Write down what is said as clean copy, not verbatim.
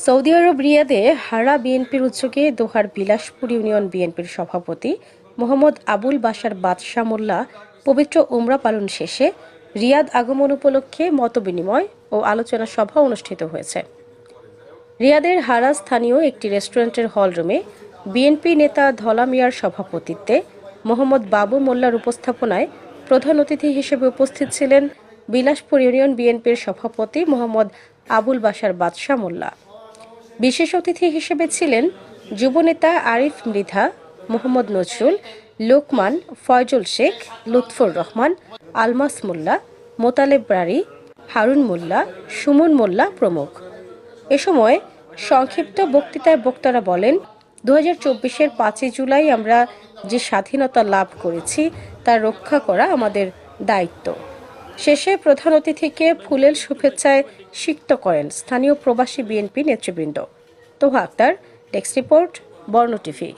Saudi আরব রিয়াদে হারা বিএনপির উদ্যোগে দোহার বিলাসপুর ইউনিয়ন বিএনপির সভাপতি মোহাম্মদ আবুল বাশার বাদশাহ মোল্লা পবিত্র উমরা পালন শেষে রিয়াদ আগমন উপলক্ষে মতবিনিময় ও আলোচনা সভা অনুষ্ঠিত হয়েছে। রিয়াদের হারা স্থানীয় একটি রেস্টুরেন্টের হলরুমে বিএনপি নেতা ধলা মিয়ার সভাপতিত্বে মোহাম্মদ বাবু মোল্লার উপস্থাপনায় প্রধান অতিথি হিসেবে উপস্থিত ছিলেন বিলাসপুর ইউনিয়ন বিএনপির সভাপতি মোহাম্মদ আবুল বাশার বাদশাহ মোল্লা। বিশেষ অতিথি হিসেবে ছিলেন যুবনেতা আরিফ মৃধা, মোহাম্মদ নজরুল, লোকমান, ফয়জুল শেখ, লুৎফর রহমান, আলমাস মোল্লা, মোতালেব রারি, হারুন মোল্লা, সুমন মোল্লা প্রমুখ। এ সময় সংক্ষিপ্ত বক্তৃতায় বক্তারা বলেন, 2024-এর 5 জুলাই আমরা যে স্বাধীনতা লাভ করেছি তা রক্ষা করা আমাদের দায়িত্ব। শেষে প্রধান অতিথিকে ফুলেল শুভেচ্ছায় সিক্ত করেন স্থানীয় প্রবাসী বিএনপি নেতৃবৃন্দ। তোহা আক্তার, ডেস্ক রিপোর্ট, বর্ণ টিভি।